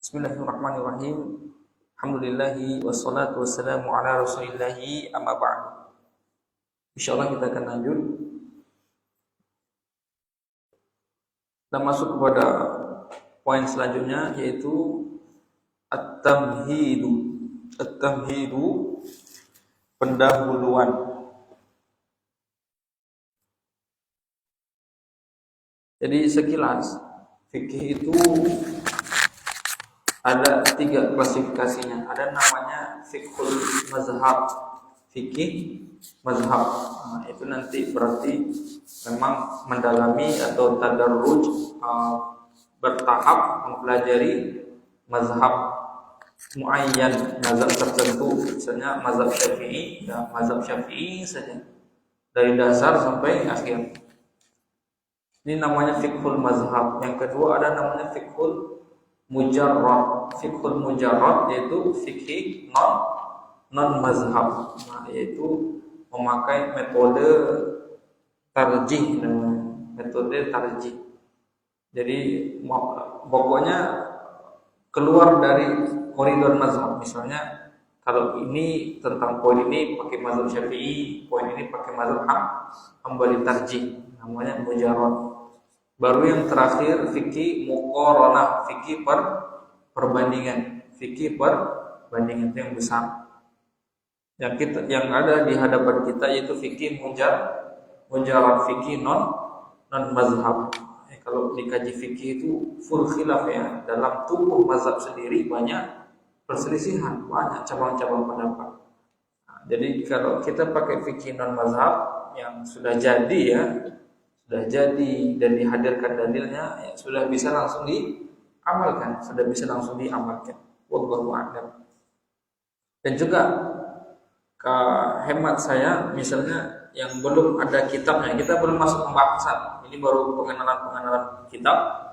Bismillahirrahmanirrahim. Alhamdulillahi wassalatu wassalamu ala rasulillahi amma ba'du. Insyaallah kita akan lanjut dan masuk kepada poin selanjutnya, yaitu at-tamhidu. At-tamhidu, pendahuluan. Jadi sekilas fikih itu ada 3 klasifikasinya. Ada namanya fiqhul mazhab, fikih mazhab. Nah, itu nanti berarti memang mendalami atau tadarruj, bertahap mempelajari mazhab muayyan, mazhab tertentu. Misalnya mazhab Syafi'i, ya mazhab Syafi'i saja dari dasar sampai akhir. Ini namanya fiqhul mazhab. Yang kedua ada namanya fiqhul mujarrad. Fiqhul mujarrad yaitu fikih non mazhab. Nah, yaitu memakai metode tarjih, metode tarjih. Jadi pokoknya keluar dari koridor mazhab. Misalnya kalau ini tentang poin ini pakai mazhab Syafi'i, poin ini pakai mazhab Hambali, tarjih, namanya mujarrad. Baru yang terakhir fikih muqaranah, fikih perbandingan, fikih perbandingan itu yang besar. Yang ada di hadapan kita yaitu fikih mujarrad, fikih non mazhab. Kalau dikaji fikih itu full khilaf ya, dalam tubuh mazhab sendiri banyak perselisihan, banyak cabang-cabang pendapat. Nah, jadi kalau kita pakai fikih non mazhab yang sudah jadi dan dihadirkan dalilnya, ya sudah bisa langsung diamalkan, wallahu a'lam. Dan juga hemat saya, misalnya yang belum ada kitabnya, kita belum masuk pembahasan, ini baru pengenalan kitab.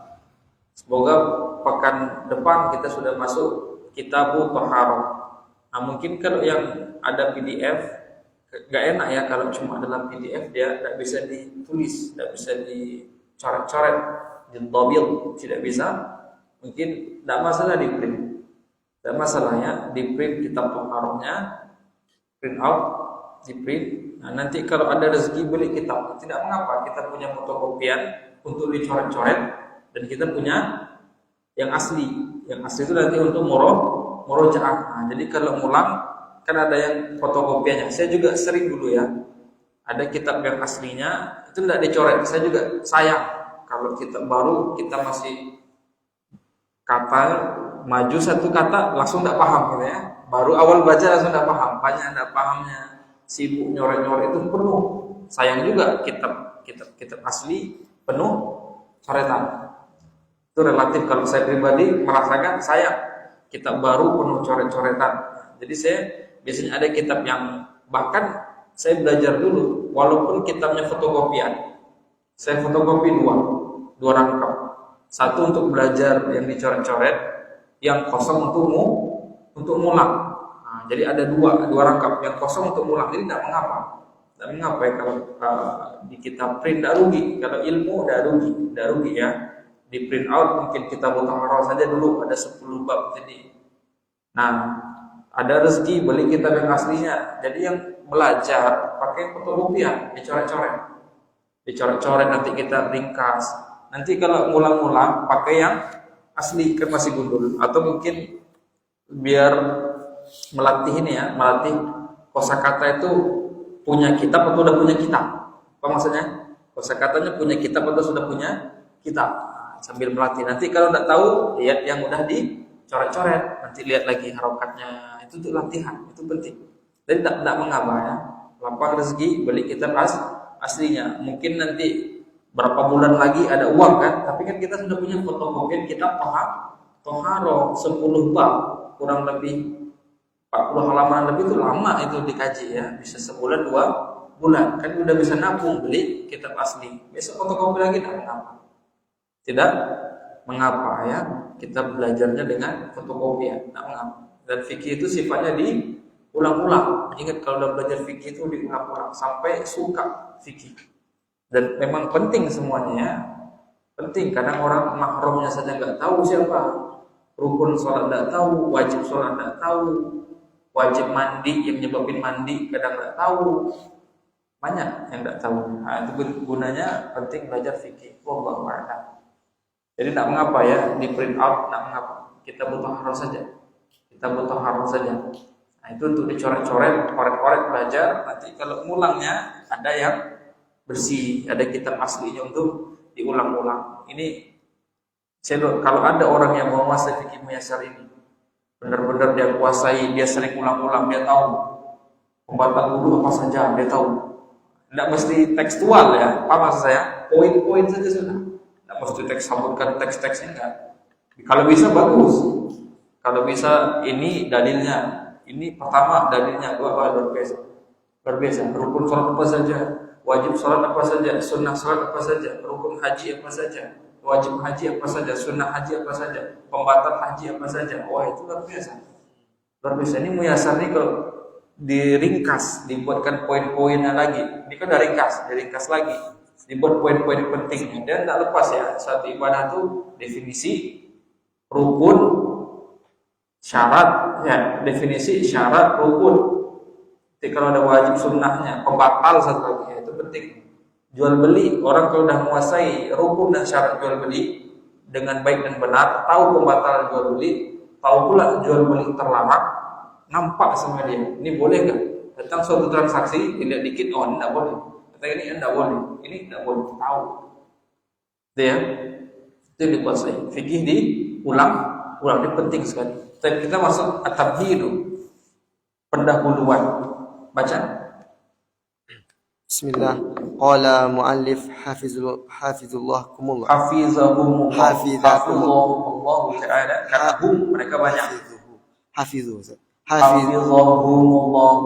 Semoga pekan depan kita sudah masuk Kitabut Thaharah. Nah, mungkin kalau yang ada PDF gak enak ya, kalau cuma dalam PDF dia tidak bisa ditulis, tidak bisa dicoret-coret, ditabil, tidak bisa. Mungkin tidak masalah di print, tidak masalah ya, di print kitab Thaharahnya, print out, di print. Nah, nanti kalau ada rezeki beli kitab, tidak mengapa, kita punya fotokopian untuk dicoret-coret, dan kita punya yang asli. Yang asli itu nanti untuk murojaah. Nah, jadi kalau ngulang kan ada yang fotokopiannya. Saya juga sering dulu ya, ada kitab yang aslinya itu tidak dicoret. Saya juga sayang kalau kitab baru kita masih kata maju satu kata langsung tidak paham gitu ya. Baru awal baca langsung tidak paham, banyak tidak pahamnya, sibuk nyoret-nyoret itu penuh. Sayang juga kitab asli penuh coretan. Itu relatif, kalau saya pribadi merasakan sayang kitab baru penuh coret-coretan. Jadi saya biasanya ada kitab yang bahkan saya belajar dulu, walaupun kitabnya fotokopian, saya fotokopi dua rangkap. Satu untuk belajar yang dicoret-coret, yang kosong untuk ngulang. Nah, jadi ada dua rangkap, yang kosong untuk ngulang. Jadi tidak mengapa ya kalau di kitab print tidak rugi, kalau ilmu tidak rugi ya. Di print out mungkin kita Thaharah saja dulu ada 10 bab jadi. Nah, ada rezeki beli kitab yang aslinya. Jadi yang belajar pakai fotokopian, dicoret-coret nanti kita ringkas. Nanti kalau ngulang-ngulang pakai yang asli kan masih gundul. Atau mungkin biar melatih ini ya, melatih kosakata itu punya kitab atau udah punya kitab. Apa maksudnya? Kosakatanya punya kitab atau sudah punya kitab. Nah, sambil melatih. Nanti kalau tidak tahu, lihat yang udah dicoret-coret, nanti lihat lagi harokatnya. Itu untuk latihan, itu penting. Jadi tidak mengapa ya, lapang rezeki beli kitab aslinya. Mungkin nanti berapa bulan lagi ada uang kan, tapi kan kita sudah punya fotokopian kitab Thaharah 10 bab, kurang lebih 40 halaman lebih, itu lama itu dikaji ya, bisa sebulan 2 bulan kan udah bisa nabung beli kitab asli. Besok fotokopi lagi tidak mengapa ya, kita belajarnya dengan fotokopian, tidak mengapa. Dan fikih itu sifatnya diulang-ulang. Ingat kalau udah belajar fikih itu diulang-ulang sampai suka fikih. Dan memang penting semuanya ya. Penting, kadang orang mahrumnya saja nggak tahu siapa. rukun sholat tidak tahu, wajib sholat tidak tahu, wajib mandi yang menyebabkan mandi kadang tidak tahu, banyak yang tidak tahu. Nah, itu gunanya penting belajar fikih. Wallahu a'lam. Jadi tidak mengapa ya di print out, tidak mengapa. Kita butuh harus saja. Kita butuh harus saja. Nah, itu untuk dicoret-coret, korek-korek belajar. Nanti kalau ngulangnya ada yang bersih, ada kitab aslinya untuk diulang-ulang. Ini kalau ada orang yang menguasai fikih muyasar ini, benar-benar dia kuasai, dia sering ulang-ulang, dia tahu pembatal wudu apa saja, dia tahu. Tidak mesti tekstual ya, apa maksud saya? Poin-poin saja sudah. Tidak mesti teks sambutkan teks-teksnya enggak. Kalau bisa bagus. Kalau bisa ini dalilnya, ini pertama dalilnya, dua luar biasa. Luar biasa. Rukun sholat apa saja, wajib sholat apa saja, sunnah sholat apa saja, rukun haji apa saja, wajib haji apa saja, sunnah haji apa saja, pembatal haji apa saja. Wah, itu luar biasa. Luar biasa. Ini muyasar nih kalau diringkas, dibuatkan poin-poinnya lagi. Ini kan udah diringkas lagi. Dibuat poin-poin penting. Dan tak lepas ya, satu ibadah itu definisi, rukun, syarat, ya, definisi, syarat, rukun. Jadi kalau ada wajib sunnahnya, pembatal satu lagi, ya, itu penting. Jual beli, orang kalau sudah menguasai rukun dan syarat jual beli dengan baik dan benar, tahu pembatalan jual beli, tahu pula jual beli terlarang, nampak sama dia. Ini boleh nggak? Datang suatu transaksi, tidak dikit, oh ini tidak boleh. Kata ini tidak boleh, ini tidak boleh. Tahu. Itu ya. Itu dikuasai. Fikih diulang, ini penting sekali. Dan kita masuk at-tabhidu, pendahuluan. Baca. Bismillah. Qala muallif hafizullah kumullah. Hafizahumullah ta'ala. Karena mereka banyak.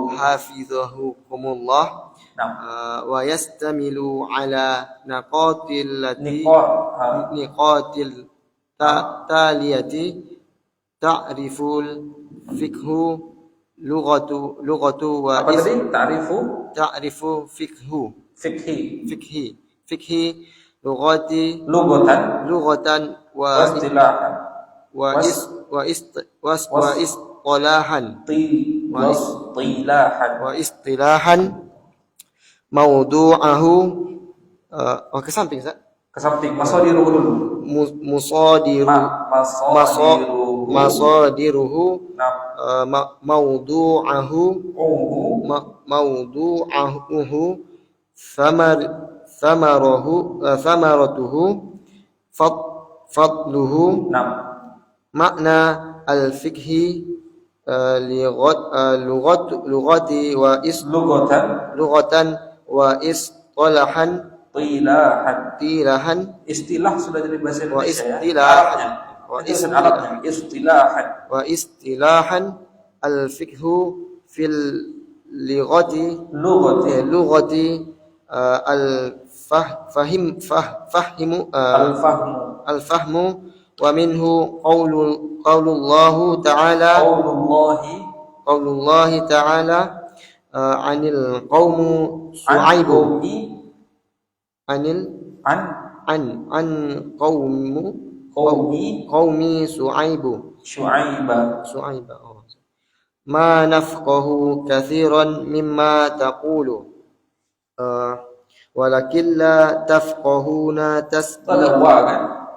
Hafizahukumullah. Wa yastamilu ala niqatil taliyati ta'riful fikhu lughatu wa apa tadi? Ta'rifu fikhi lughatan wa istilahan mawdu'ahu ke samping Ustaz. Ke samping masadiruhu dulu. Masadiruhu mawdu'ahu thamaratuhu fadluhu makna al-fikhi lughati wa lughatan wa istilahan istilah sudah jadi bahasa Indonesia wa istilahan al-fikhu fil lughati al-fahmu wa minhu qaulullahi ta'ala anil qaumu su'aibu qaumi su'aiba ma nafqahu katsiran mimma taqulu walakin la tafqahuna tasbihahum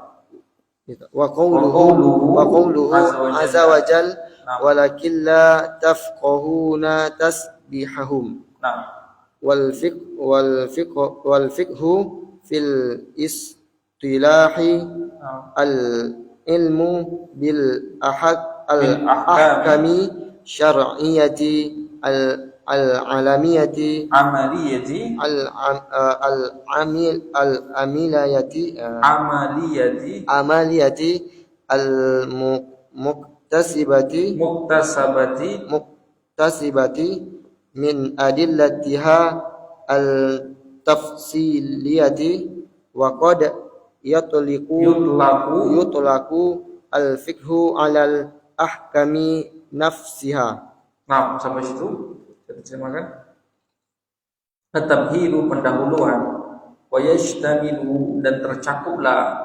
wa qawluhu azza wa jal walakin la tafqahuna tasbihahum wal fiqhu fil istilahi al ilmu bil ahkami syar'iyyati al alamiyati amaliyati al muktasibati min adillatiha al tafsiliyati wa qad yutlaqu al fiqhu alal ahkami nafsiha. Nah, sampai situ kita terjemahkan. At-tabhiru pendahuluan, wa yashtamilu dan tercakuplah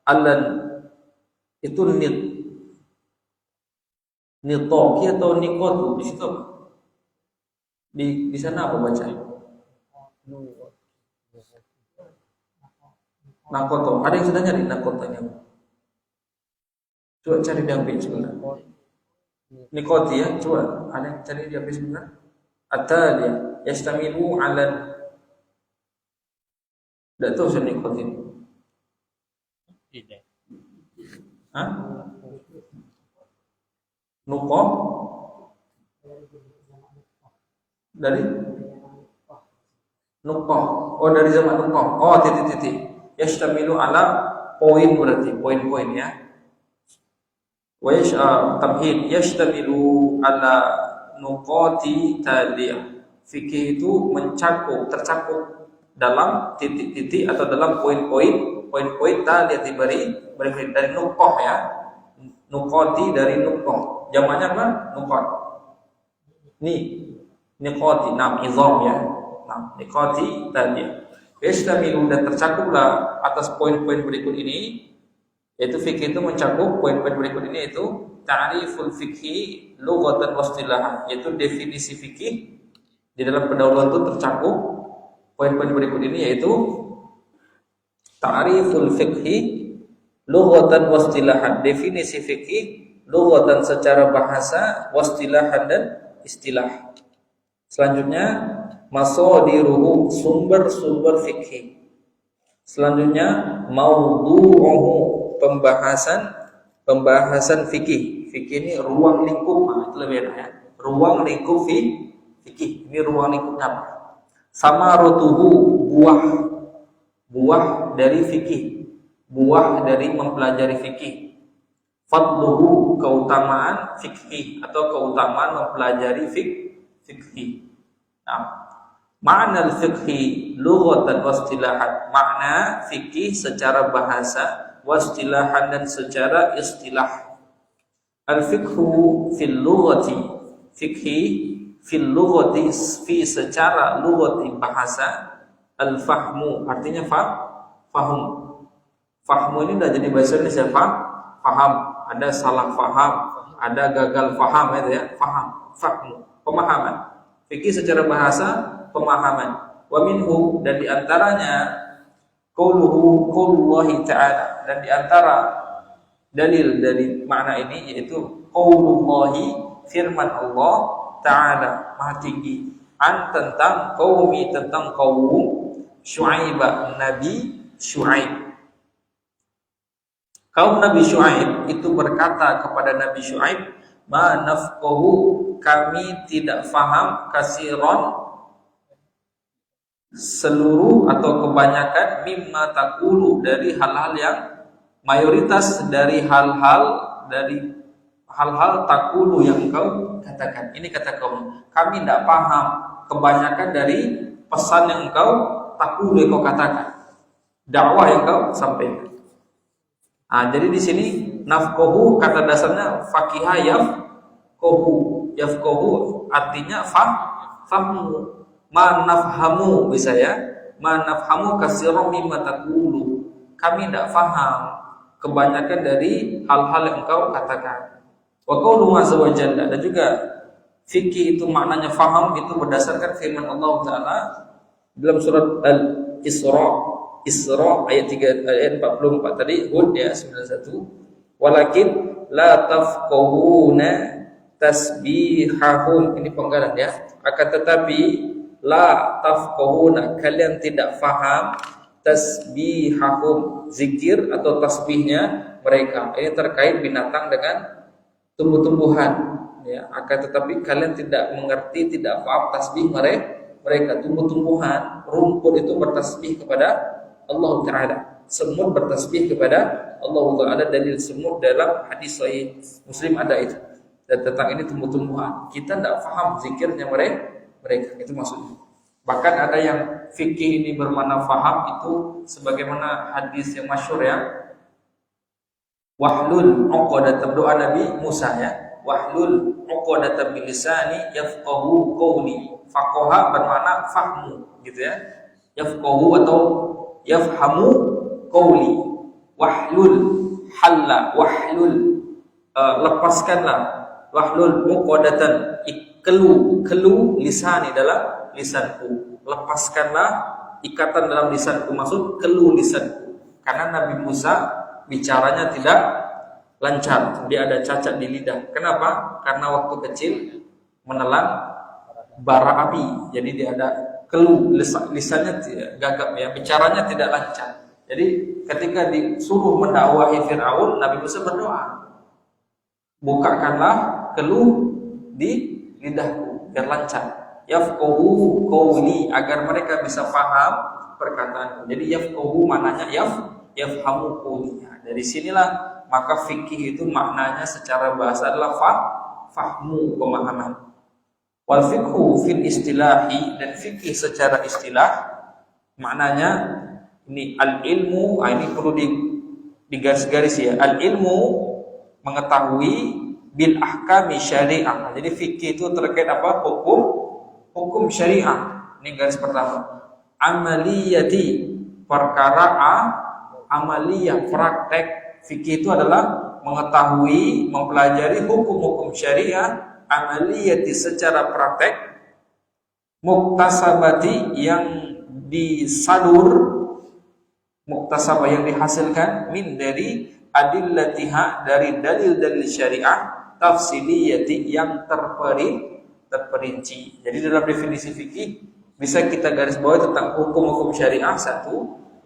alan itu Nitoki atau nikotu di situ apa? Di sana apa baca? Nakoto. Ada yang sudah nyari nakotanya? Coba cari di HP sebentar. Nikoti ya, coba. Ada yang cari di HP sebentar? Atalia yastamilu ala. Tidak tahu saya nikotin. Hah? Nukoh dari nukoh. Oh, dari zaman nukoh. Oh, titik-titik. Yastamilu ala poin berarti poin-poin ya. Wa tamhid yastamilu ala nuqati taliyah. Fikih itu tercakup dalam titik-titik atau dalam poin-poin taliyah dari nuqah ya. Nuqati dari nuqah. Jamaknya apa? Nuqat. Niqati, izam ya. Niqati taliyah. Yastamilu dan tercakuplah atas poin-poin berikut ini, yaitu fikih itu mencakup poin-poin berikut ini, yaitu ta'riful fikhi lughatan wa istilahan, yaitu definisi fikih di dalam pendahuluan itu tercakup poin-poin berikut ini, yaitu ta'riful fikhi lughatan wa istilahan, definisi fikih lughatan secara bahasa, wa istilahan dan istilah. Selanjutnya masadiruhu, sumber-sumber fikih. Selanjutnya maudhu'uhu, pembahasan fikih. Fikih ini ruang lingkup, itu lebih enak ya. Ruang lingkup fikih. Ini ruang lingkupnya apa? Samarutuhu, buah dari fikih. Buah dari mempelajari fikih. Fadluhu, keutamaan fikih atau keutamaan mempelajari fikih. Nah, makna al-fiqhi lughatan wa istilahan, makna fikih secara bahasa, wa istilahan dan secara istilah. Al-fiqhu fil lughati, fikhi fil lughati, fi secara lughati bahasa, al-fahmu artinya faham. Fahmu ini sudah jadi bahasa Indonesia, faham. Ada salah faham, ada gagal faham, itu ya, fahmu, pemahaman. Fikih secara bahasa, pemahaman. Wa minhu, dan diantaranya qaulullahi ta'ala, dan diantara dalil dari makna ini yaitu qaulullahi, firman Allah ta'ala, maha tinggi, tentang qaumi, tentang kaum Syuaib, Nabi Syuaib. Kaum Nabi Syuaib itu berkata kepada Nabi Syuaib, ma nafqahu, kami tidak faham, kasiron, seluruh atau kebanyakan, mimma taqulu, dari hal-hal yang mayoritas dari hal-hal taqulu yang engkau katakan. Ini kata kaum, kami tidak paham kebanyakan dari pesan yang engkau taqulu, yang kau katakan, dakwah yang kau sampaikan. Nah, jadi di sini nafqahu kata dasarnya fakiha yafqahu artinya fahmu. Ma nafhamu bisa ya. Ma nafhamu katsiran mimma taqulu. Kami tidak faham kebanyakan dari hal-hal yang engkau katakan. Wa qaulu azza wa jalla, dan juga fikih itu maknanya faham, itu berdasarkan firman Allah taala dalam surat Al-Isra ayat 44 tadi, Hud ya 91. Walakin la tafqahuna tasbihahum, ini penggalan ya. Akan tetapi la tafqahuna, kalian tidak faham, tasbihahum, zikir atau tasbihnya mereka. Ini terkait binatang dengan tumbuh-tumbuhan ya. Akan tetapi kalian tidak mengerti, tidak paham tasbih mereka. Tumbuh-tumbuhan, rumput itu bertasbih kepada Allah Ta'ala, semut bertasbih kepada Allah Ta'ala. Dalil semut dalam hadis sahih Muslim ada itu. Dan tentang ini tumbuh-tumbuhan, kita tidak faham zikirnya mereka, itu maksudnya. Bahkan ada yang fikih ini bermakna faham, itu sebagaimana hadis yang masyhur ya, wahlul 'uqdatam, doa Nabi Musa ya, wahlul 'uqdatam bilisani yafqahu qawli. Faqaha bermakna fahmu gitu ya, yafqahu atau yafhamu qawli. Wahlul halla, wahlul lepaskanlah, wahlul muqadatan, kelu lisani dalam lisanku, lepaskanlah ikatan dalam lisanku, maksud kelu lisanku, karena Nabi Musa bicaranya tidak lancar, dia ada cacat di lidah. Kenapa? Karena waktu kecil menelan bara api, jadi dia ada kelu, lisannya gagap ya, bicaranya tidak lancar. Jadi ketika disuruh mendakwahi Fir'aun, Nabi Musa berdoa, bukakanlah kelu di lidahku biar lancar, yafqahu qawli, agar mereka bisa paham perkataanku. Jadi yafqahu maknanya yafhamu qawli. Dari sinilah maka fikih itu maknanya secara bahasa adalah fahmu, pemahaman. Wal fiqhu fil istilahi, dan fikih secara istilah maknanya ini al ilmu, ini perlu digaris-garis ya. Al ilmu mengetahui bil ahkami syariah. Jadi fikih itu terkait apa? Hukum syariah. Ini garis pertama. Amaliyati, perkara amaliyah, praktek. Fikih itu adalah mengetahui, mempelajari hukum-hukum syariah, amaliyati secara praktek, muktasabati yang disadur, muktasabah yang dihasilkan, min dari adillatiha, dari dalil-dalil syariah, tafsiliyati yang terperinci. Jadi dalam definisi fikih bisa kita garis bawahi tentang hukum-hukum syariah 1,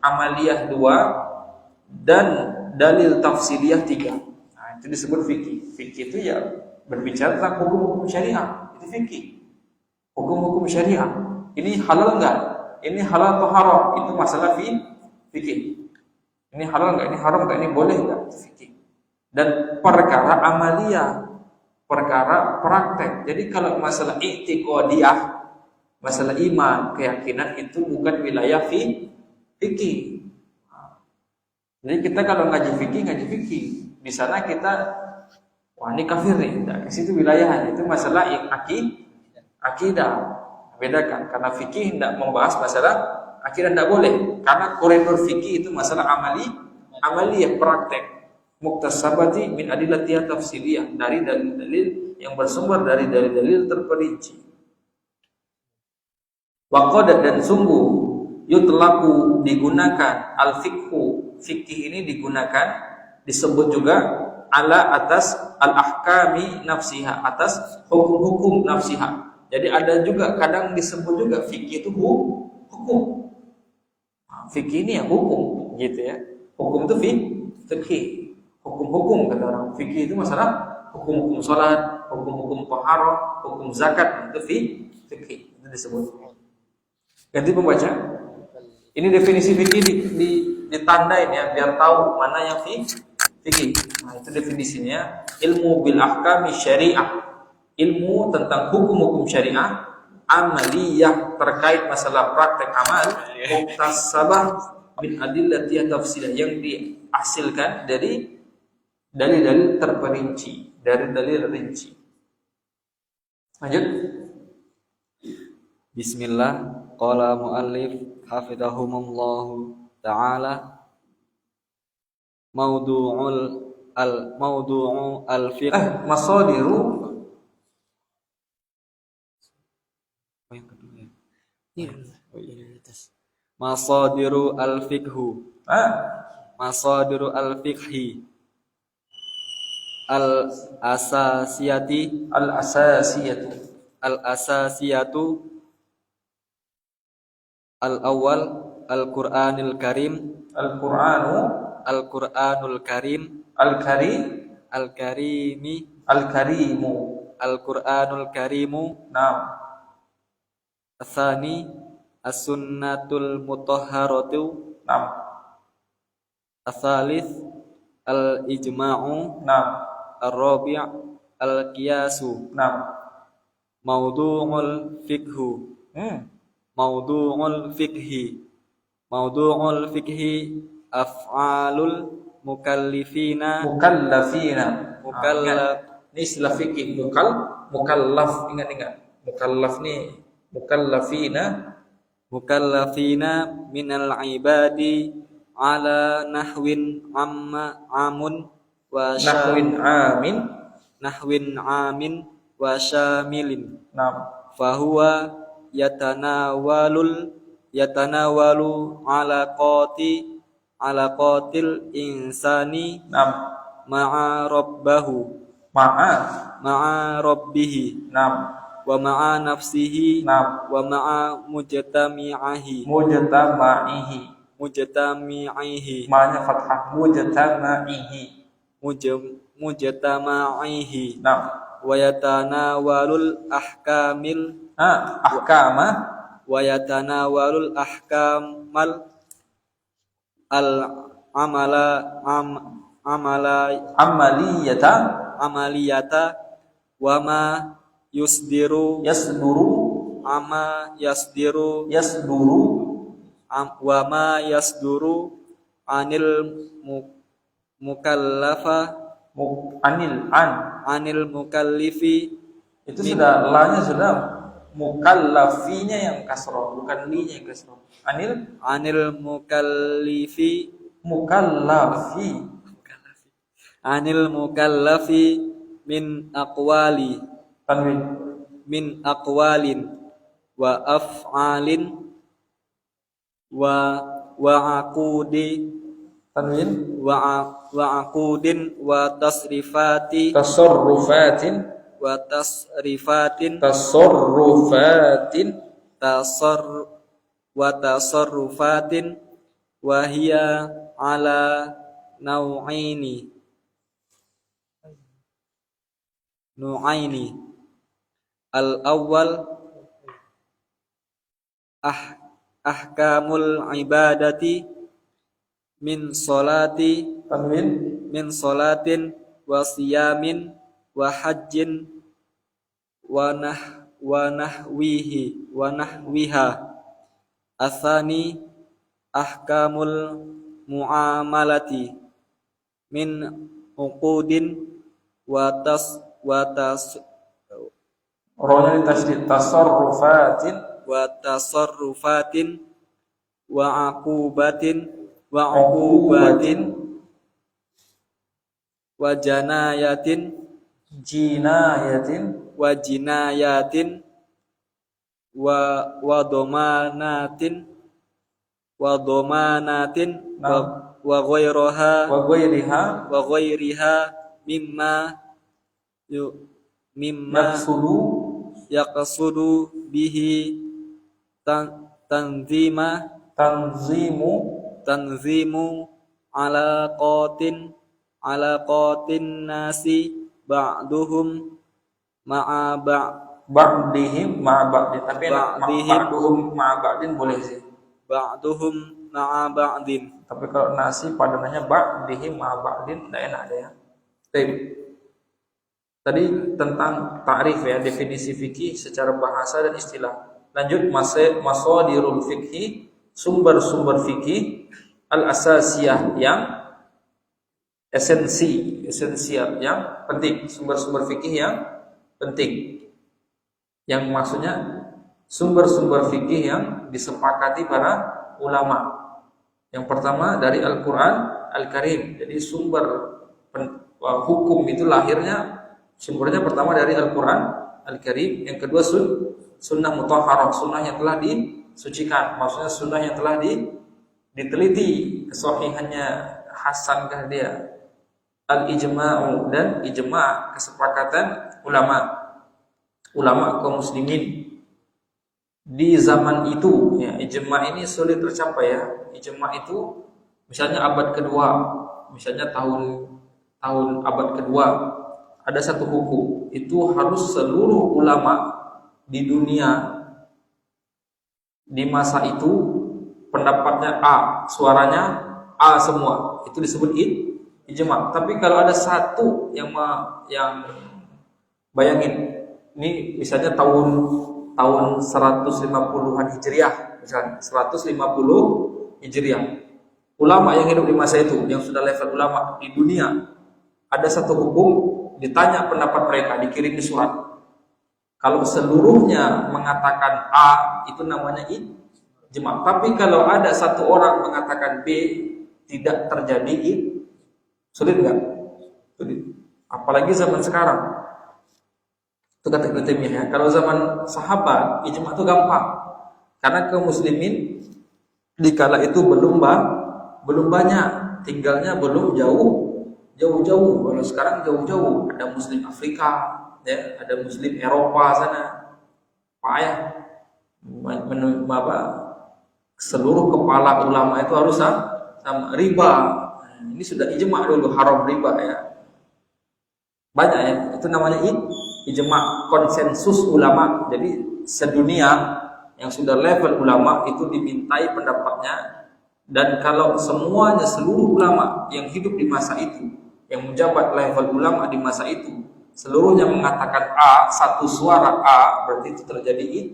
amaliyah 2, dan dalil tafsiliyah 3. Nah, itu disebut fikih. Fikih itu ya berbicara tentang hukum-hukum syariah, itu fikih. Hukum-hukum syariah, ini halal enggak? Ini halal atau haram? Itu masalah fikih. Ini halal enggak? Ini haram enggak? Ini boleh enggak? Itu fikih. Dan perkara amaliyah, perkara praktek. Jadi kalau masalah i'tiqadiyah, masalah iman, keyakinan, itu bukan wilayah fikih. Jadi kita kalau ngaji fikih. Di sana kita, wah ini kafir nih, nah, ke situ wilayahnya. Itu masalah akidah. Bedakan, karena fikih tidak membahas masalah akidah, tidak boleh. Karena koridor fikih itu masalah amaliyah, praktek. Muktasabati min adillatiyah tafsiliyah, dari dalil-dalil yang bersumber dari dalil-dalil terperinci. Waqad, dan sungguh, yutlaku, digunakan, al-fiqhu, fikih ini digunakan, disebut juga ala, atas al-ahkami nafsiha, atas hukum-hukum nafsiha. Jadi ada juga kadang disebut juga fikih itu hukum. Fikih ini ya hukum, gitu ya. Hukum itu fikih. Hukum-hukum kata orang. Fikih itu masalah hukum-hukum salat, hukum-hukum taharah, hukum zakat, itu fikih. Itu disebut. Ganti pembaca. Ini definisi fikih ditandain ya, biar tahu mana yang fikih. Nah, itu definisinya, ilmu bil ahkami syariah. Ilmu tentang hukum-hukum syariah, amaliyah, terkait masalah praktek amal, muktasabah min adillatiyah tafsilah, yang dihasilkan dari dalil-dalil terperinci, dari dalil rinci. Lanjut. Bismillah. Qala muallif hafidhahumullahu ta'ala, maudu'u al-fiqh. Masadiru. Apa yang kedua ya? Masadiru al-fiqhu. Masadiru al-fiqhi. Al-asasiyati. Al-asasiyatu. Al-awwal Al-Qur'anul Karim. Al-Qur'anul Karim. Al-Karimi. Al-Qur'anul Karimu. Naam. Tsani as-sunnatul mutahharatu. Naam. Ats-tsalits al-ijma'u. Naam. Ar-rabi' al-qiyasu. Naam. Maudu'ul fiqhu. Maudu'ul fiqhi af'alul mukallafina. Ini istilah fikih, mukallaf, ingat. Mukallafina minal ibadi ala nahwin amun wa nahwin amin wa syamilin Naam. fahuwa yatanawalu alaqatil insani Naam. ma'a rabbihi Naam. wa ma'a nafsihi Naam. wa ma'a mujtami'ihi Ma'nya fathah. Mujtama'ihi. mujtama'ihi Naam. wa yatanawalul ahkamil Ahkama. wa yatanawalul ahkamal al Amaliyata. amaliyata wa ma Yasduru. wa ma yasduru anil anil mukallifi Itu sudah lanya sudah mukallafinya yang kasroh, bukan linya yang kasroh. anil mukallafi min aqwalin wa af'alin wa aqudin wa tasrifatin wa hiya ala nu'aini al-awwal ahkamul ibadati min salatin wa siyamin wa hajjin wa nahwiha asani ahkamul muamalati min uqudin wa rohnya ditasydid tasarrufatin wa aqubatin wa jinayatin wa domanatin wa ghairiha mimma yaqsudu bihi tanzimu alaqatin nasi ba'dihim ma'a ba'din, tapi ba'duhum ma'a ba'din boleh sih. Ba'duhum ma'a ba'din. Tapi kalau nasi padanannya ba'dihim ma'a ba'din enggak enak ada ya. Tadi tentang ta'rif ya, definisi fikih secara bahasa dan istilah. Lanjut masadirul fikhi, sumber-sumber fikih al-asasiyah yang esensial yang penting, sumber-sumber fikih yang penting. Yang maksudnya sumber-sumber fikih yang disepakati para ulama. Yang pertama dari Al-Qur'an Al-Karim. Jadi sumber hukum itu lahirnya sumbernya pertama dari Al-Quran Al-Karim, yang kedua sunnah mutahharah, sunnah yang telah disucikan, maksudnya sunnah yang telah diteliti kesahihannya, hasankah dia, al-ijma'u, dan ijma' kesepakatan ulama kaum muslimin di zaman itu ya. Ijma' ini sulit tercapai ya. Ijma' itu misalnya abad kedua, misalnya tahun abad kedua ada satu hukum, itu harus seluruh ulama di dunia di masa itu pendapatnya A, suaranya A semua, itu disebut ijma'. Tapi kalau ada satu yang bayangin, ini misalnya tahun 150-an Hijriah, misalnya 150 Hijriah, ulama yang hidup di masa itu, yang sudah level ulama di dunia, ada satu hukum, ditanya pendapat mereka, dikirimi surat. Kalau seluruhnya mengatakan A, itu namanya ijma'. Tapi kalau ada satu orang mengatakan B, tidak terjadi sulit nggak? Sulit. Apalagi zaman sekarang. Itu kata Ibnu Taimiyah ya. Kalau zaman sahabat, ijma itu gampang. Karena kaum muslimin dikala itu belum banyak, tinggalnya belum jauh-jauh. Kalau sekarang jauh-jauh, ada muslim Afrika, ya, ada muslim Eropa sana. Payah. Seluruh kepala ulama itu harus sama riba. Ini sudah ijma dulu haram riba ya. Banyak ya, itu namanya ijma, konsensus ulama. Jadi sedunia yang sudah level ulama itu dimintai pendapatnya, dan kalau semuanya seluruh ulama yang hidup di masa itu, yang menjabat level ulama di masa itu, seluruhnya mengatakan A, satu suara A, berarti itu terjadi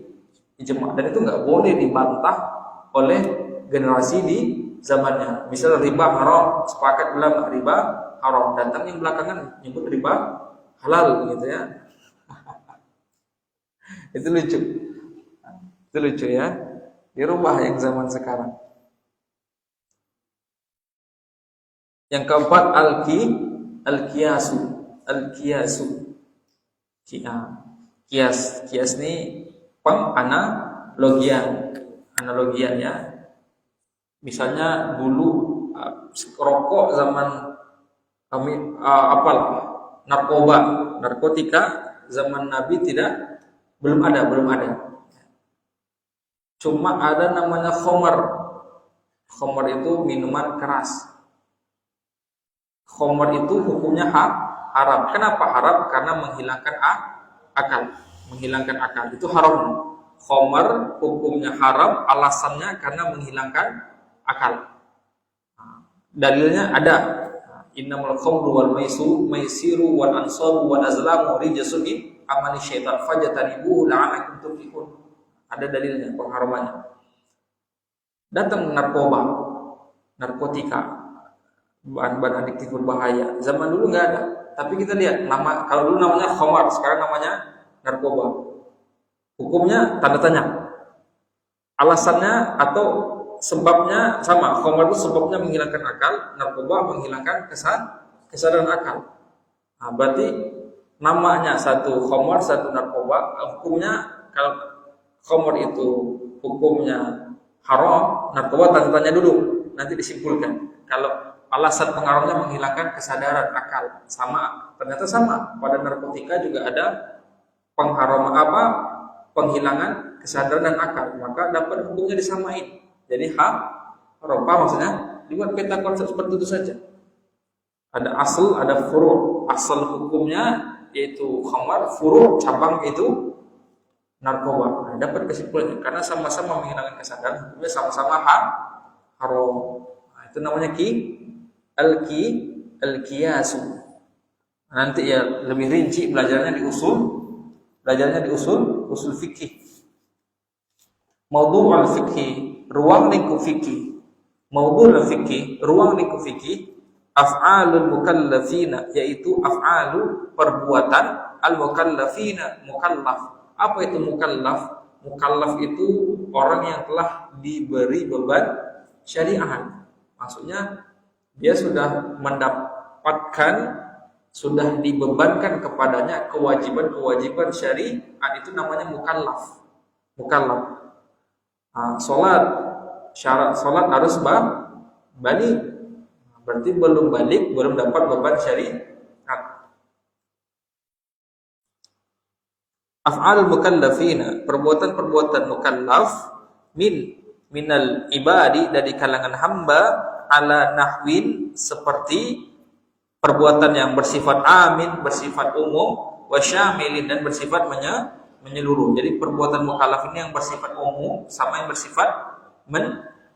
ijma, dan itu nggak boleh dibantah oleh generasi di zamannya. Misal riba haram, sepakat ulama riba haram, datang yang belakangan nyebut riba halal gitu ya. Itu lucu ya. Dirubah yang zaman sekarang. Yang keempat al-qiyasu. Kias ini analogian ya. Misalnya dulu rokok zaman narkotika zaman Nabi belum ada. Cuma ada namanya khamar. Khamar itu minuman keras. Khamar itu hukumnya haram. Kenapa haram? Karena menghilangkan akal. Itu haram. Khamar hukumnya haram, alasannya karena menghilangkan akal. Dalilnya ada. Innamal khamru wal maisiru wal ansabu wal azlamu rijsun min amali syaitan fajtanibuhu la'allakum tuflihun. Ada dalilnya pengharamannya. Datang narkotika, bahan-bahan adiktif berbahaya. Zaman dulu nggak ada, tapi kita lihat kalau dulu namanya khamar, sekarang namanya narkoba. Hukumnya tanda tanya. Alasannya atau sebabnya sama. Khamar itu sebabnya menghilangkan akal, narkoba menghilangkan kesadaran akal. Nah, berarti namanya satu khamar, satu narkoba. Hukumnya kalau khamar itu hukumnya haram, narkoba tanda tanya dulu, nanti disimpulkan. Kalau alasan pengaruhnya menghilangkan kesadaran akal, ternyata sama. Pada narkotika juga ada penghilangan kesadaran dan akal, maka dapat hukumnya disamain. Jadi haram. Maksudnya dibuat peta konsep seperti itu saja. Ada asal, ada furu'. Asal hukumnya yaitu khamar, furu' cabang itu narkoba. Nah, dapat kesimpulannya karena sama-sama menghilangkan kesadaran, hukumnya sama-sama haram. Nah, itu namanya al-qiyasu. Nanti ya lebih rinci belajarnya di usul fikih. Maudhu' al-fikih, ruang lingkup fikih. Maudhu' al-fikih, ruang lingkup fikih, af'alul mukallafina, yaitu af'alu perbuatan al-mukallafina, mukallaf. Apa itu mukallaf? Mukallaf itu orang yang telah diberi beban syariat. Maksudnya dia sudah mendapatkan, sudah dibebankan kepadanya kewajiban-kewajiban syariat, itu namanya mukallaf. Syarat salat harus balik. Berarti belum balik, belum dapat beban syariat. Af'alul mukallafina, perbuatan-perbuatan mukallaf minal ibadi, dari kalangan hamba, ala nahwin, seperti perbuatan yang bersifat amin, bersifat umum, wa syamilin, dan bersifat menyeluruh. Jadi perbuatan mukallaf ini yang bersifat umum sama yang bersifat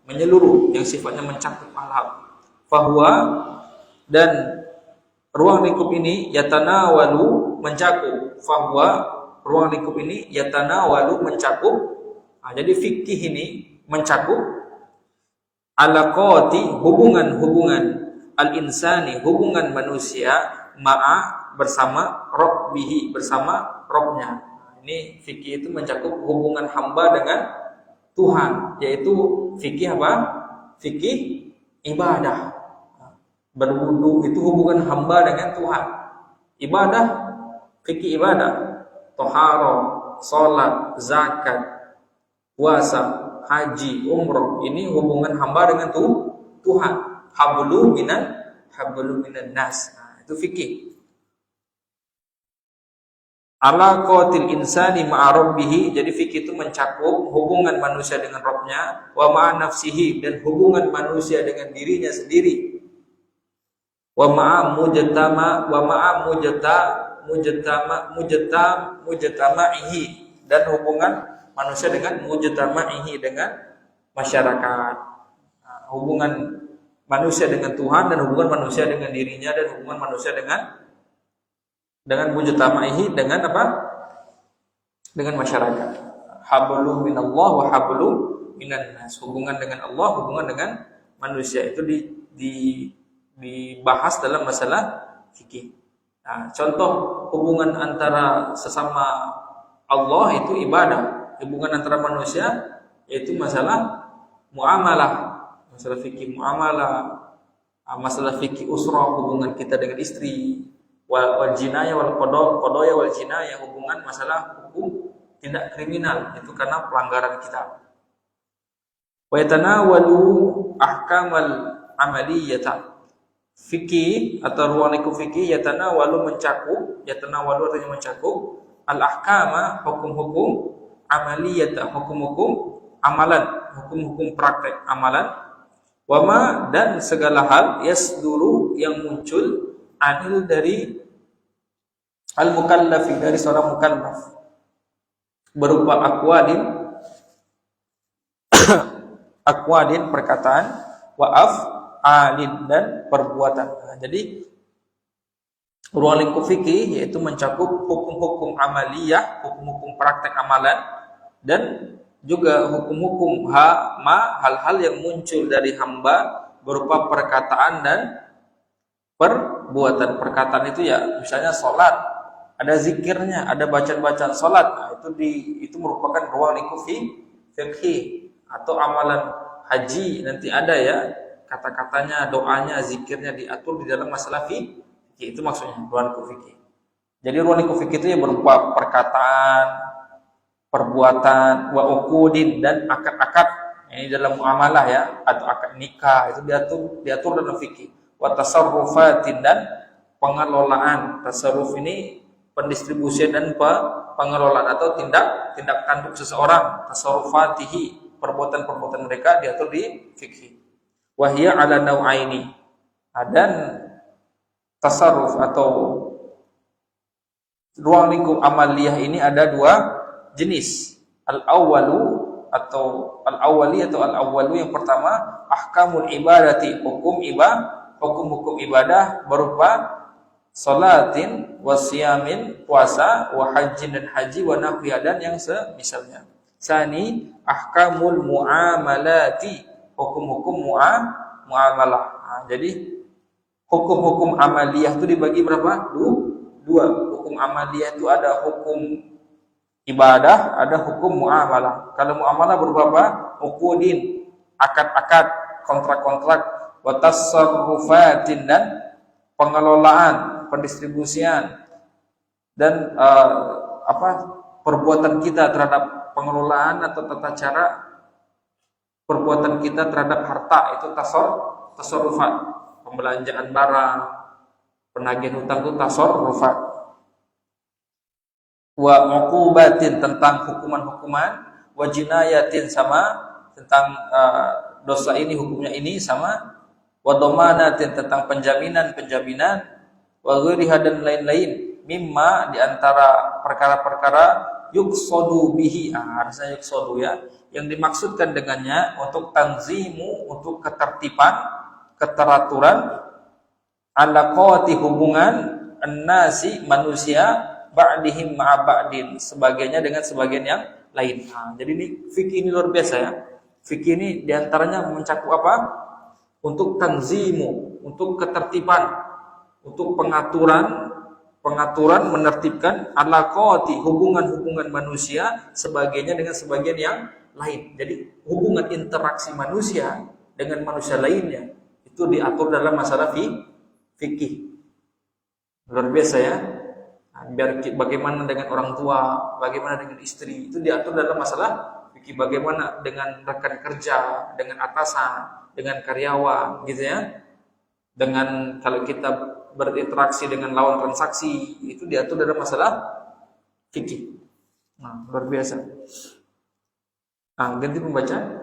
menyeluruh, yang sifatnya mencakup alam. Fahuwa, dan ruang lingkup ini yatanawalu, mencakup. Fahuwa, ruang lingkup ini yatanawalu, mencakup. Nah, jadi fikih ini mencakup alaqati, hubungan al-insani, hubungan manusia, ma'a, bersama rabbihi, bersama Rabbnya. Nah, ini fikih itu mencakup hubungan hamba dengan Tuhan, yaitu fikih apa? Fikih ibadah. Berwudu itu hubungan hamba dengan Tuhan. Ibadah, fikih ibadah, toharo, sholat, zakat, puasa, haji, umroh, ini hubungan hamba dengan Tuhan. Hablum minan nas. Nah, itu fikih. Alaqatil insani ma'a rabbih, jadi fikih itu mencakup hubungan manusia dengan Rabbnya, wa ma'a nafsihi, dan hubungan manusia dengan dirinya sendiri, wa ma'a mujtama'ihi, dan hubungan manusia dengan mujtama'ihi, dengan masyarakat. Nah, hubungan manusia dengan Tuhan dan hubungan manusia dengan dirinya dan hubungan manusia dengan mujtama'ihi, dengan apa? Dengan masyarakat. Hablum minallah wa hablum minan nas. Hubungan dengan Allah, hubungan dengan manusia itu dibahas dalam masalah fikih. Nah, contoh hubungan antara sesama Allah itu ibadah. Hubungan antara manusia yaitu masalah muamalah, masalah fikih muamalah, masalah fikih usrah, hubungan kita dengan istri, wal jinayah wal qadaya wal jinayah, hubungan masalah hukum tindak kriminal, itu karena pelanggaran kita. Wa yatanawalu ahkamal amaliyata, fikih atau ruang lingkup fikih yatanawalu artinya mencakup al ahkama, hukum-hukum, amaliyata, hukum-hukum amalan, hukum-hukum praktek amalan, wama, dan segala hal yasduru yang muncul anil dari al-mukallafi, dari seorang mukallaf, berupa aqwalin perkataan, wa af'alin, dan perbuatan. Nah, jadi ruang lingkup fikih yaitu mencakup hukum-hukum amaliyah, hukum-hukum praktek amalan, dan juga hukum-hukum hal-hal yang muncul dari hamba berupa perkataan dan perbuatan. Perkataan itu ya misalnya sholat, ada zikirnya, ada bacaan-bacaan sholat. Nah, itu merupakan ruang lingkup fikih. Atau amalan haji nanti ada ya kata-katanya, doanya, zikirnya diatur di dalam masalah fikih. Itu maksudnya ruang lingkup fikih. Jadi ruang lingkup fikih itu ya berupa perkataan, perbuatan, wa uqudin, dan akad-akad. Ini dalam muamalah ya, atau akad nikah itu diatur dalam fikih. Wa tasarrufatin, dan pengelolaan. Tasarruf ini pendistribusian dan pengelolaan atau tindak tanduk seseorang. Tasarrufatihi, perbuatan-perbuatan mereka diatur di fikih. Wa hiya ala nau'aini, dan tasarruf atau ruang lingkup amaliyah ini ada dua jenis. Al-awwalu atau al-awwalu, yang pertama ahkamul ibadati, hukum-hukum ibadah berupa salatin, wasiyamin, puasa, wa hajjin, dan haji, wa nahwiha, dan yang semisalnya. Sani ahkamul muamalati, hukum-hukum muamalah. Nah, jadi hukum-hukum amaliyah itu dibagi berapa? Dua. Hukum amaliyah itu ada hukum ibadah, ada hukum muamalah. Kalau muamalah berupa uqudin, akad-akad, kontrak-kontrak, wa tasarrufatin, dan pengelolaan, pendistribusian, dan perbuatan kita terhadap pengelolaan atau tata cara perbuatan kita terhadap harta, itu tasarrufat. Pembelanjaan barang, penagihan hutang itu tasarrufat. Wa uqubatin, tentang hukuman-hukuman, wa jinayatin, sama tentang dosa ini, hukumnya ini sama, wa dhamanatin, tentang penjaminan, wa ghairiha, dan lain-lain, mimma, di antara perkara-perkara yuqsadu bihi, harusnya yuqsadu ya, yang dimaksudkan dengannya untuk tanzimu, untuk ketertiban, keteraturan, alaqati, hubungan, annasi, manusia, ba'dihim ma'a ba'din, sebagiannya dengan sebagian yang lain. Nah, jadi ini fikih ini luar biasa ya. Fikih ini diantaranya mencakup apa? Untuk tanzimu, untuk ketertiban, untuk pengaturan, menertibkan alaqati, hubungan-hubungan manusia, sebagiannya dengan sebagian yang lain. Jadi hubungan interaksi manusia dengan manusia lainnya itu diatur dalam masalah fikih. Luar biasa ya. Nah, bagaimana dengan orang tua, bagaimana dengan istri, itu diatur dalam masalah fikih. Bagaimana dengan rekan kerja, dengan atasan, dengan karyawan, gitu ya. Dengan kalau kita berinteraksi dengan lawan transaksi, itu diatur dalam masalah fikih. Nah, luar biasa. Nah, ganti pembaca.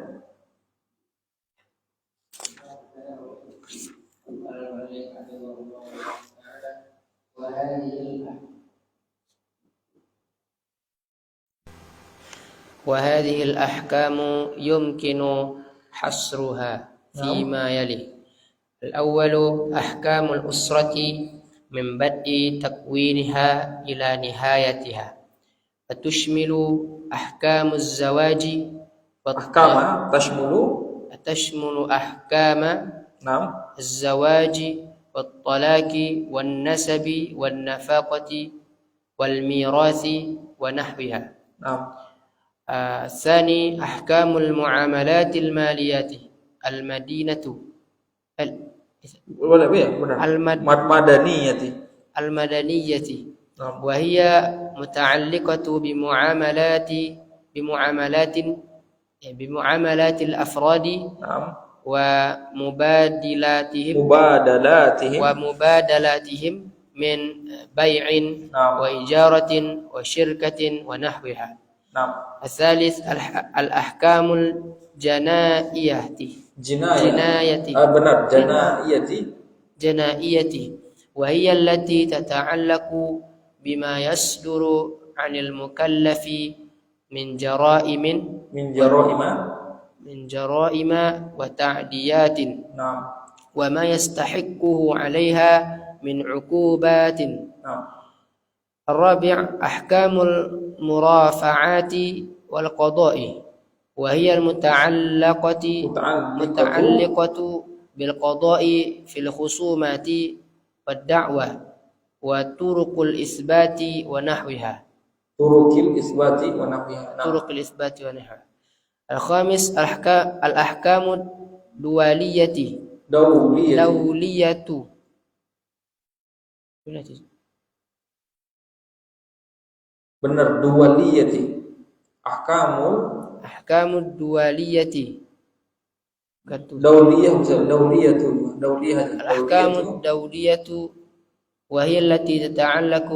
وهذه الأحكام يمكن حصرها فيما يلي. الأول أحكام الأسرة من بدء تكوينها إلى نهايتها، فتشمل أحكام الزواج Ahkam تشمل أحكام Naam. الزواج والطلاق والنسب والنفقة والميراث ونحوها. Naam. الثاني أحكام المعاملات المالية المدينة Boleh ya, benar. Madaniyati. المدنية، Naam. وهي متعلقة بمعاملات الأفراد Naam. ومبادلاتهم من بيع نعم. وإجارة وشركة ونحوها. Naam. الثالث الأحكام الجنائية Benar, جنائية، وهي التي تتعلق بما يصدر عن المكلف من جرائم وتعديات، Naam. وما يستحقه عليها من عقوبات. Naam. الرابع أحكام المرافعات والقضاء، وهي المتعلقة بالقضاء في الخصومات والدعوة وطرق الإثبات ونحوها. الخامس الأحكام الدولية. Benar, dualiyati. أحكام الدولية. الأحكام الدولية وهي التي تتعلق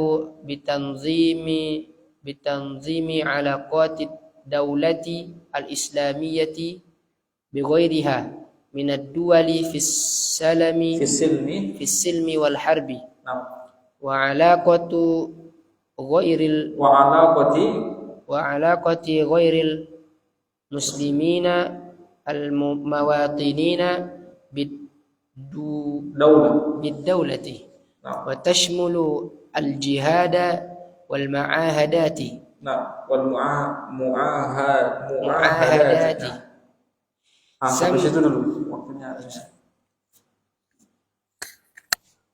بتنظيم علاقات الدولة الإسلامية بغيرها من الدول في السلم والحرب، وعلاقة غير المسلمين المواطنين بالدولة، وتشمل الجهاد والمعاهدات. Sampai situ dulu waktunya.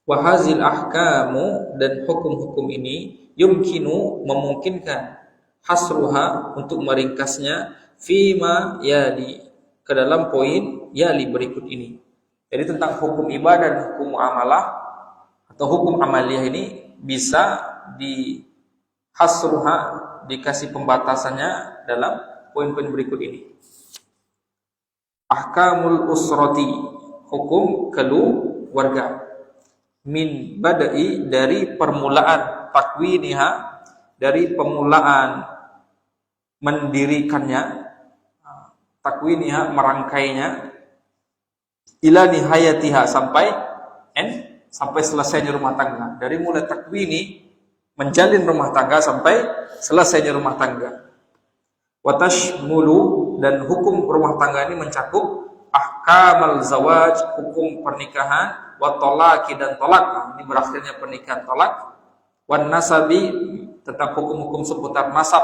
Wahazil ahkamu, dan hukum-hukum ini yumkinu, memungkinkan, hasruha, untuk meringkasnya, fima yali, ke dalam poin yali berikut ini. Jadi tentang hukum ibadah dan hukum muamalah atau hukum amaliyah ini bisa di hasruha, dikasih pembatasannya dalam poin-poin berikut ini. Ahkamul usrati, hukum keluarga, min badai, dari permulaan, takwiniha, dari permulaan mendirikannya, takwiniha, merangkainya, ila nihayatiha, sampai selesainya rumah tangga. Dari mulai takwini, menjalin rumah tangga, sampai selesainya rumah tangga. Watashmulu, dan hukum rumah tangga ini mencakup ahkamal zawaj, hukum pernikahan, wa talaqi, dan tolak, ini berakhirnya pernikahan, tolak, wan nasabi, tentang hukum-hukum seputar nasab.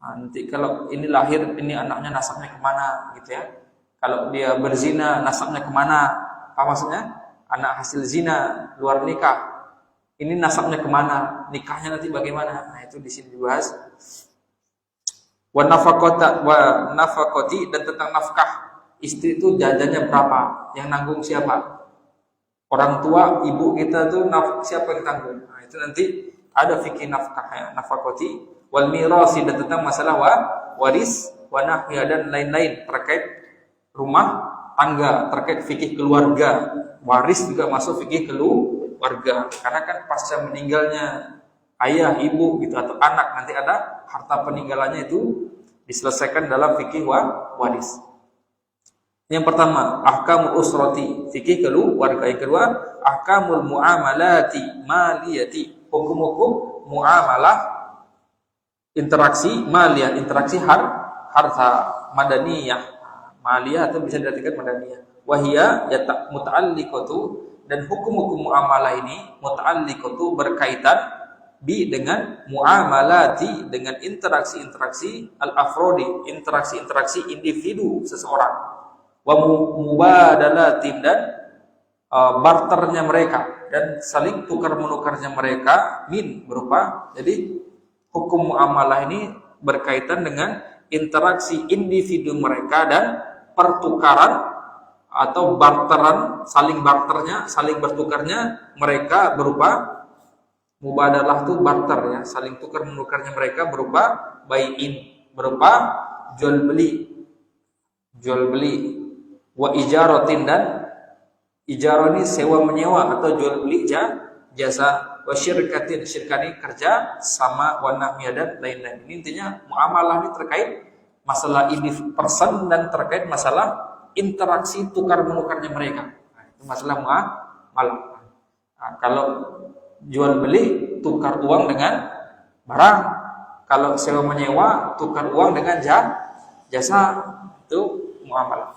Nanti kalau ini lahir, ini anaknya nasabnya kemana, gitu ya. Kalau dia berzina, nasabnya kemana? Apa maksudnya? Anak hasil zina, luar nikah, ini nasabnya kemana? Nikahnya nanti bagaimana? Nah, itu di sini dibahas. Wa nafaqati, dan tentang nafkah. Istri itu jajannya berapa? Yang nanggung siapa? Orang tua, ibu kita tuh siapa yang tanggung? Nah, itu nanti ada fikih nafkah ya, nafakoti, wal mirasi dan tentang masalah waris, wa nahwiha dan lain-lain terkait rumah tangga, terkait fikih keluarga. Waris juga masuk fikih keluarga. Karena kan pasca meninggalnya ayah, ibu gitu atau anak, nanti ada harta peninggalannya itu diselesaikan dalam fikih waris. Yang pertama, ahkamul usrati, fikih keluarga. Yang kedua, ahkamul muamalati maliyati, hukum-hukum muamalah, interaksi maliyah, interaksi harta madaniyah. Maliyah atau bisa diartikan madaniyah. Wahia ya muta'alliqatu, dan hukum-hukum muamalah ini muta'alliqatu berkaitan dengan muamalati, dengan interaksi-interaksi al-afrodi, interaksi-interaksi individu seseorang. Wa mubadalatin dan barternya mereka dan saling tukar menukarnya mereka berupa. Jadi hukum muamalah ini berkaitan dengan interaksi individu mereka dan pertukaran atau barteran, saling barternya, saling bertukarnya mereka berupa mubadalah itu barter ya, saling tukar menukarnya mereka berupa buy-in, berupa jual beli, wa ijaratin dan ijarah ini sewa menyewa atau jual beli jasa, wa syirkatin, syirkani kerja sama, wa nahmiyah dan lain-lain. Ini intinya muamalah ini terkait masalah person dan terkait masalah interaksi tukar menukarnya mereka. Nah, itu masalah muamalah. Nah, kalau jual beli tukar uang dengan barang, kalau sewa menyewa tukar uang dengan jasa, itu muamalah.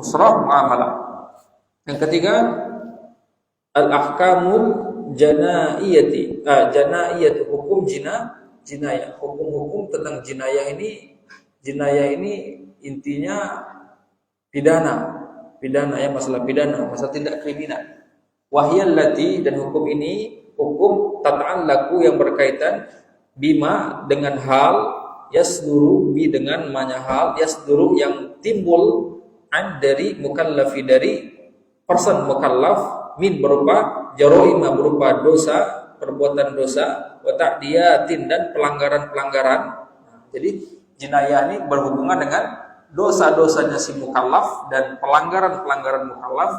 Usrah muamalah. Yang ketiga, al-ahkamul janaiyati, hukum jinayah. Hukum-hukum tentang jinayah ini intinya pidana ya, masalah pidana, masalah tindak kriminal. Wahyallati, dan hukum ini hukum tata'allaku yang berkaitan bima dengan hal, yasduru bi dengan banyak hal, yasduru yang timbul dari mukallafi dari person mukallaf berupa jaroima berupa dosa, perbuatan dosa, wa ta'diyatin dan pelanggaran-pelanggaran. Jadi jinayah ini berhubungan dengan dosa-dosanya si mukallaf dan pelanggaran-pelanggaran mukallaf,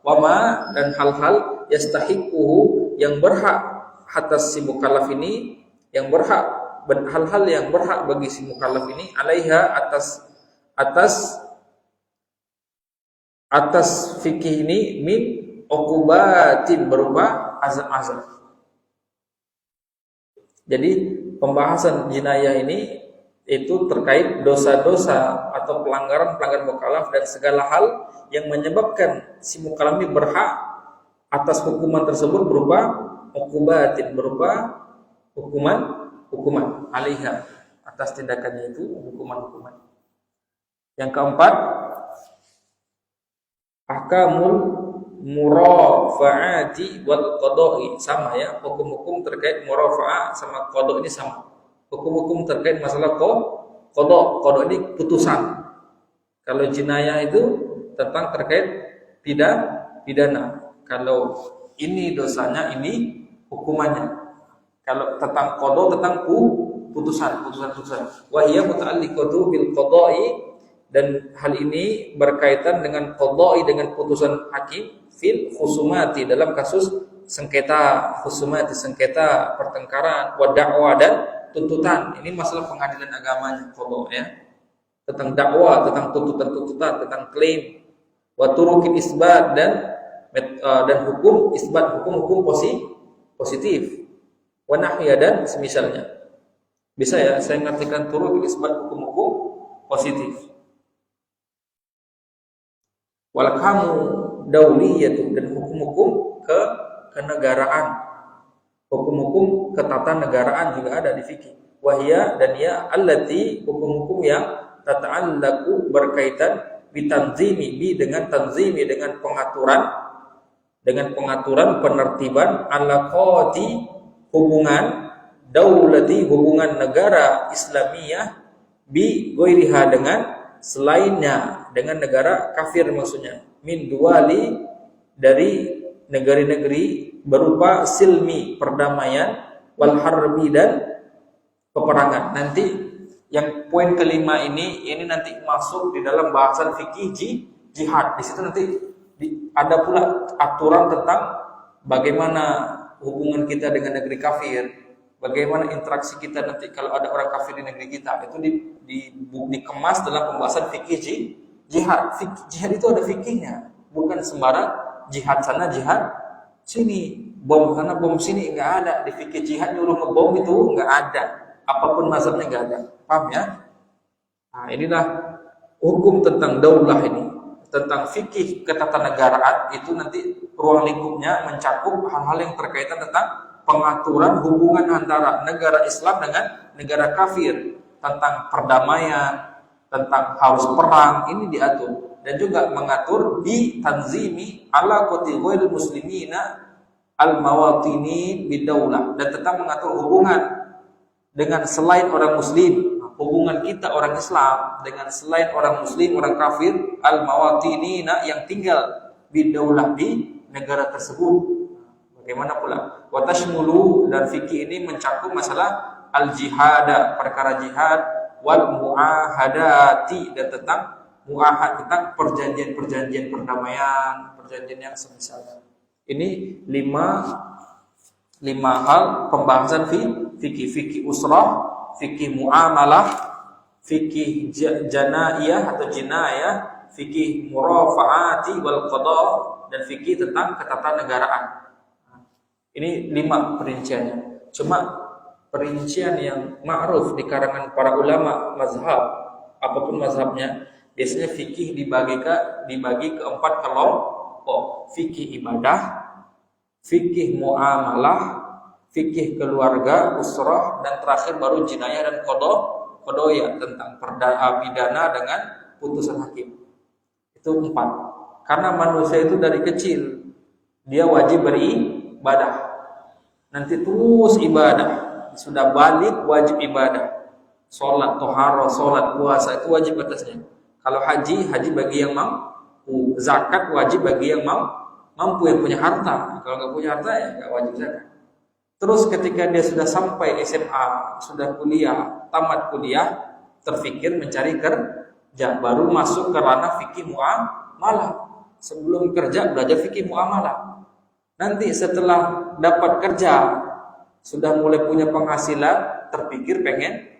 wama dan hal-hal yastahiquhu yang berhak atas si mukallaf ini, yang berhak, hal-hal yang berhak bagi si mukallaf ini, alaiha atas fikih ini min uqubatin berupa azab-azab. Jadi pembahasan jinayah ini itu terkait dosa-dosa atau pelanggaran-pelanggaran mukallaf dan segala hal yang menyebabkan si mukallaf ini berhak atas hukuman tersebut berupa uqubatin, berupa hukuman alaiha, atas tindakannya itu hukuman. Yang keempat, ahkamul murafa'ati wal qada'i, sama ya, hukum-hukum terkait murafa'ah sama qada' ini sama. Hukum-hukum terkait masalah qada' ini putusan. Kalau jinayah itu tentang terkait pidana. Kalau ini dosanya, ini hukumannya. Kalau tentang qada' tentang putusan. Wa hiya muta'alliqatu bil qada'i, dan hal ini berkaitan dengan qada'i, dengan putusan hakim fil khusumati, dalam kasus sengketa khusumati, sengketa pertengkaran, wa da'wa dan tuntutan. Ini masalah pengadilan agamanya qada' ya, tentang dakwah, tentang tuntutan, tentang klaim, wa turuqil isbat dan hukum isbat, hukum positif, wa nahya dan semisalnya. Bisa ya saya mengartikan turuqil isbat, hukum-hukum positif. Wal kamu dauliyatu, dan hukum-hukum kenegaraan, hukum-hukum ketatanegaraan juga ada di fikih. Wahya dan ya allati, hukum-hukum yang tata'allaku berkaitan bitanzimi dengan tanzimi, dengan pengaturan penertiban alaqati, hubungan daulati, hubungan negara Islamiyah bi ghairiha, dengan selainnya, dengan negara kafir maksudnya, min duali, dari negeri-negeri berupa silmi, perdamaian, wal harbi, dan peperangan. Nanti yang poin kelima ini nanti masuk di dalam bahasan fikih jihad. Di situ nanti ada pula aturan tentang bagaimana hubungan kita dengan negeri kafir, bagaimana interaksi kita nanti kalau ada orang kafir di negeri kita. Itu dikemas dalam pembahasan fikih jihad. Jihad itu ada fikihnya, bukan sembarang jihad sana jihad sini, bom sana bom sini, nggak ada. Di fikih jihad nyuruh ngebom itu nggak ada, apapun mazhabnya nggak ada. Paham ya? Nah, inilah hukum tentang daulah ini, tentang fikih ketatanegaraan. Itu nanti ruang lingkupnya mencakup hal-hal yang berkaitan tentang pengaturan hubungan antara negara Islam dengan negara kafir, tentang perdamaian, tentang harus perang, ini diatur. Dan juga mengatur bi tanzimi ala qati'il muslimina al mawatini bidaulah, dan tentang mengatur hubungan dengan selain orang muslim, hubungan kita orang Islam dengan selain orang muslim, orang kafir, al mawatinina yang tinggal bidaulah di negara tersebut. Bagaimana pula? Wa tashmulu, dan fikih ini mencakup masalah al jihada, perkara jihad, wal muahadati, dan tentang muahad, tentang perjanjian-perjanjian perdamaian, perjanjian yang semisal. Ini lima hal pembahasan fikih usrah, fikih muamalah, fikih janaiyah atau jinayah, fikih murafaati wal qada, dan fikih tentang ketatanegaraan. Ini 5 perinciannya. Cuma perincian yang ma'ruf di karangan para ulama mazhab, apapun mazhabnya, biasanya fikih dibagi ke 4 kelompok: fikih ibadah, fikih muamalah, fikih keluarga, usrah, dan terakhir baru jinayah dan qadaya, tentang pidana dengan putusan hakim. Itu 4. Karena manusia itu dari kecil dia wajib beribadah. Nanti terus ibadah, sudah balik wajib ibadah. Salat, tohara, salat, puasa itu wajib atasnya. Kalau haji bagi yang mampu, zakat wajib bagi yang mampu, yang punya harta. Kalau nggak punya harta ya nggak wajib zakat. Terus ketika dia sudah sampai SMA, sudah kuliah, tamat kuliah, terfikir mencari kerja, baru masuk ke ranah fikih muamalah. Sebelum kerja belajar fikih muamalah. Nanti setelah dapat kerja, sudah mulai punya penghasilan, terpikir pengen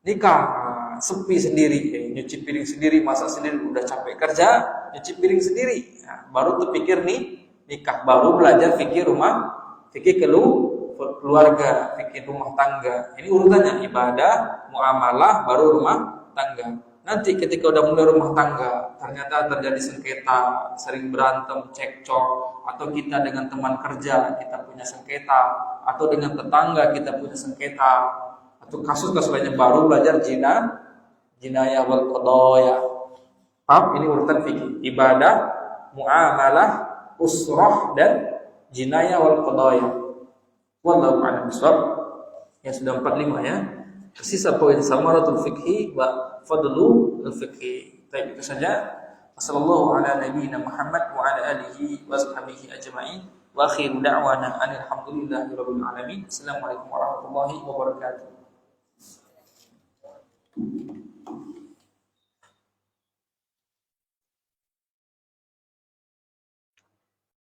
nikah, sepi sendiri, nyuci piring sendiri, masak sendiri, udah capek kerja, nyuci piring sendiri. Nah, baru terpikir nikah, baru belajar fikih keluarga, fikih rumah tangga. Ini urutannya, ibadah, muamalah, baru rumah tangga. Nanti ketika udah mulai rumah tangga, ternyata terjadi sengketa, sering berantem, cekcok, atau kita dengan teman kerja kita punya sengketa, atau dengan tetangga kita punya sengketa, atau kasus-kasus lainnya, baru belajar jinayah wal qadaya. Paham? Ini urutan fikih: ibadah, muamalah, usrah, dan jinayah wal qadaya. Wallahu a'lam bishawab. Yang sudah 45 ya. Sisa poin samaratul fikhi wa fadlu al-fikhi. Baik, itu saja. Wassallallahu ala nabiyyina Muhammad wa ala alihi wa sahbihi ajma'in. Wa akhiru da'wana alhamdulillahi rabbil alamin. Assalamualaikum warahmatullahi wabarakatuh.